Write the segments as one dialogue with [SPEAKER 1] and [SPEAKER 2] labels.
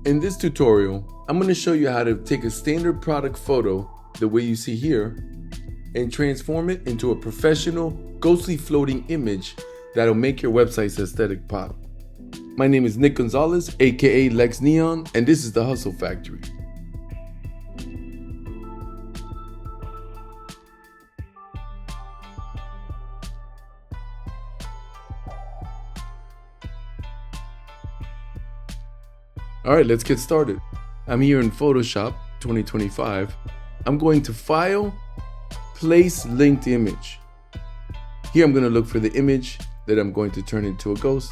[SPEAKER 1] In this tutorial, I'm going to show you how to take a standard product photo, the way you see here, and transform it into a professional, ghostly floating image that'll make your website's aesthetic pop. My name is Nick Gonzalez, aka Lex Neon, and this is the Hustle Factory. All right, let's get started. I'm here in Photoshop 2025. I'm going to File, Place Linked Image. Here I'm going to look for the image that I'm going to turn into a ghost.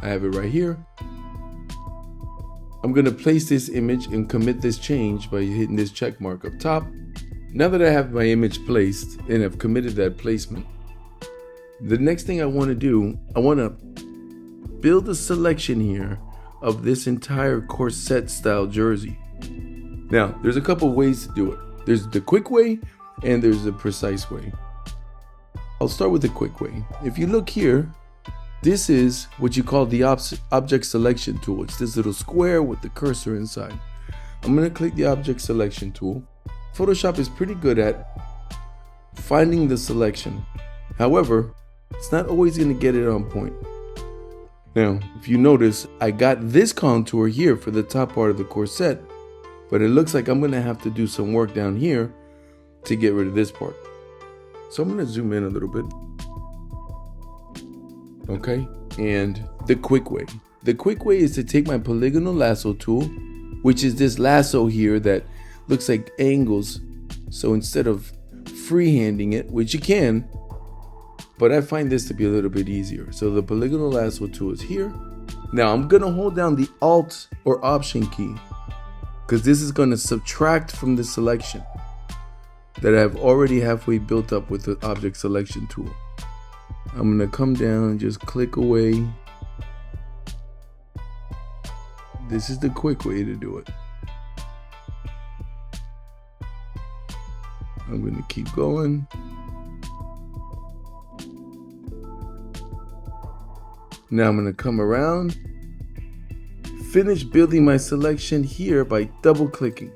[SPEAKER 1] I have it right here. I'm going to place this image and commit this change by hitting this check mark up top. Now that I have my image placed and I've committed that placement, the next thing I want to do, I want to build a selection here of this entire corset style jersey. Now, there's a couple ways to do it. There's the quick way and there's the precise way. I'll start with the quick way. If you look here, this is what you call the object selection tool. It's this little square with the cursor inside. I'm going to click the object selection tool. Photoshop is pretty good at finding the selection. However, it's not always going to get it on point. Now, if you notice, I got this contour here for the top part of the corset, but it looks like I'm going to have to do some work down here to get rid of this part. So I'm going to zoom in a little bit. Okay, and the quick way. The quick way is to take my Polygonal Lasso Tool, which is this lasso here that looks like angles. So instead of freehanding it, which you can, but I find this to be a little bit easier. So the Polygonal Lasso Tool is here. Now I'm going to hold down the Alt or Option key because this is going to subtract from the selection that I've already halfway built up with the Object Selection Tool. I'm going to come down and just click away. This is the quick way to do it. I'm going to keep going. Now I'm going to come around, finish building my selection here by double clicking.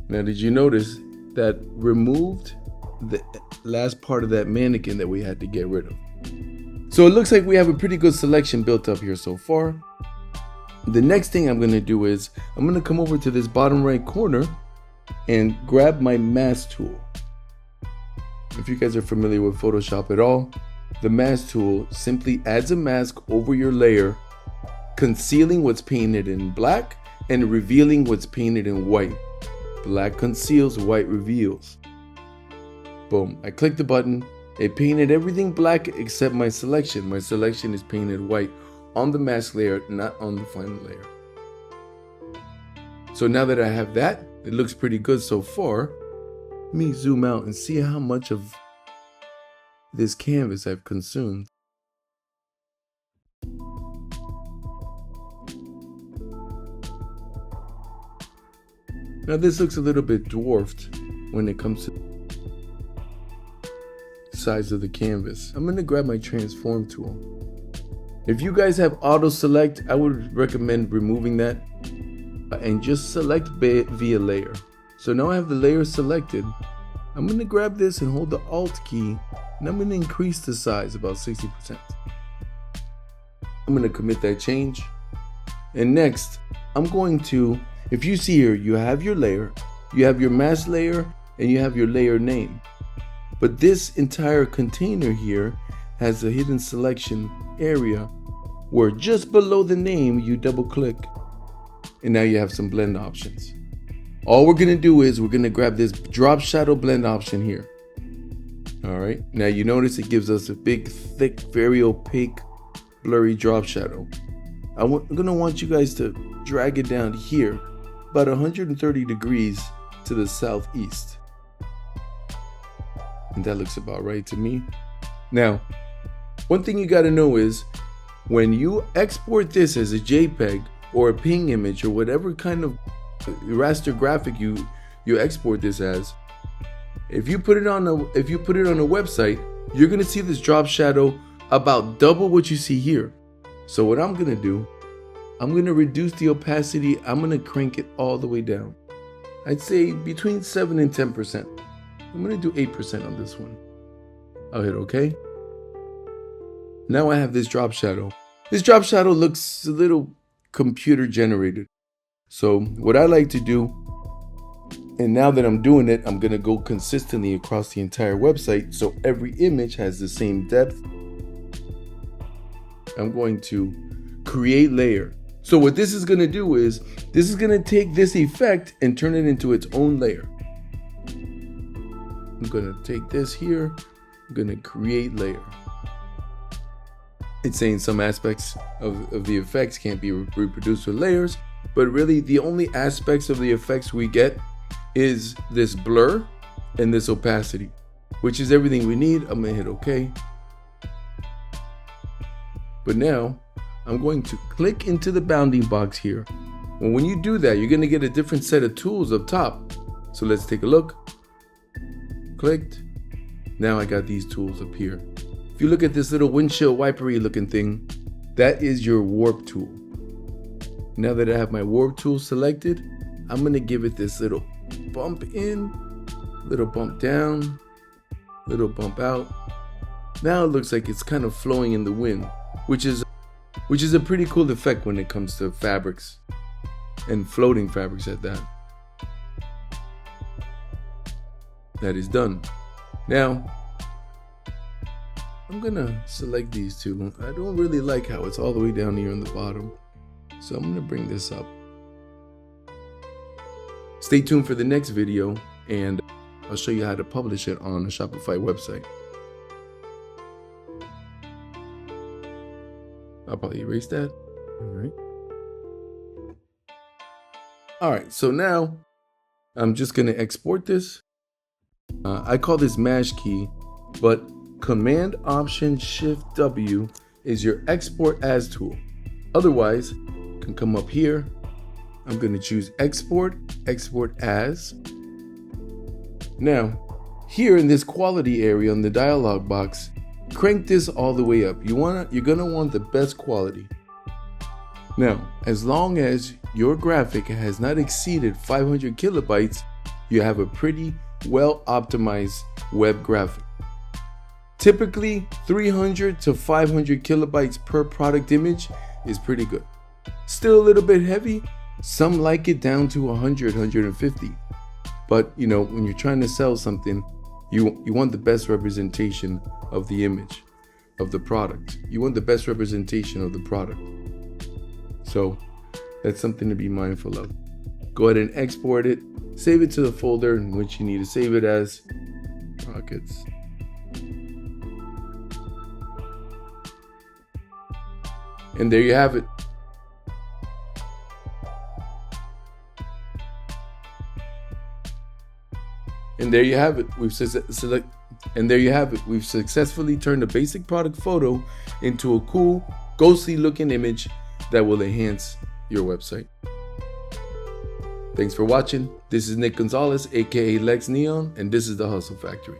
[SPEAKER 1] Now did you notice that removed the last part of that mannequin that we had to get rid of? So it looks like we have a pretty good selection built up here so far. The next thing I'm going to do is I'm going to come over to this bottom right corner and grab my mask tool. If you guys are familiar with Photoshop at all, the mask tool simply adds a mask over your layer, concealing what's painted in black and revealing what's painted in white. Black conceals, white reveals. Boom, I clicked the button, it painted everything black except my selection. My selection is painted white on the mask layer, not on the final layer. So now that I have that, it looks pretty good so far. Let me zoom out and see how much of this canvas I've consumed. Now this looks a little bit dwarfed when it comes to the size of the canvas. I'm going to grab my transform tool. If you guys have auto select, I would recommend removing that and just select via layer. So now I have the layer selected. I'm going to grab this and hold the Alt key, and I'm going to increase the size about 60%. I'm going to commit that change. And next, I'm going to, if you see here, you have your layer, you have your mask layer, and you have your layer name. But this entire container here has a hidden selection area where just below the name, you double click, and now you have some blend options. All we're going to do is we're going to grab this drop shadow blend option here. All right, now you notice it gives us a big, thick, very opaque, blurry drop shadow. I'm going to want you guys to drag it down here, about 130 degrees to the southeast. And that looks about right to me. Now, one thing you got to know is when you export this as a JPEG or a ping image or whatever kind of raster graphic you export this as, if you put it on a website, you're going to see this drop shadow about double what you see here. So what I'm going to do I'm going to reduce the opacity. I'm going to crank it all the way down. I'd say between 7 and 10%. I'm going to do 8% on this one. I'll hit OK. Now I have this drop shadow. This drop shadow looks a little computer generated. So what I like to do, and now that I'm doing it, I'm going to go consistently across the entire website so every image has the same depth. I'm going to create layer. So what this is going to do is, this is going to take this effect and turn it into its own layer. I'm going to take this here. I'm going to create layer. It's saying some aspects of the effects can't be reproduced with layers, but really the only aspects of the effects we get is this blur and this opacity, which is everything we need. I'm going to hit OK. But now I'm going to click into the bounding box here. And when you do that, you're going to get a different set of tools up top. So let's take a look. Clicked. Now I got these tools up here. If you look at this little windshield wipery looking thing, that is your warp tool. Now that I have my warp tool selected, I'm going to give it this little bump in, little bump down, little bump out. Now it looks like it's kind of flowing in the wind, which is a pretty cool effect when it comes to fabrics and floating fabrics at that. That is done. Now, I'm gonna select these two. I don't really like how it's all the way down here on the bottom. So I'm gonna bring this up. Stay tuned for the next video and I'll show you how to publish it on a Shopify website. I'll probably erase that. All right, so now I'm just gonna export this. I call this mash key, but Command Option Shift W is your export as tool. Otherwise, you can come up here. I'm going to choose export as. Now, here in this quality area on the dialog box, crank this all the way up. You're going to want the best quality. Now, as long as your graphic has not exceeded 500 kilobytes, you have a pretty well optimized web graphic. Typically 300 to 500 kilobytes per product image is pretty good. Still a little bit heavy. Some like it down to 100, 150. But you know, when you're trying to sell something, you want the best representation of the image, of the product. You want the best representation of the product. So that's something to be mindful of. Go ahead and export it. Save it to the folder in which you need to save it as. Rockets. And there you have it. And there you have it. We've successfully turned a basic product photo into a cool, ghostly looking image that will enhance your website. Thanks for watching. This is Nick Gonzalez, aka Lex Neon, and this is the Hustle Factory.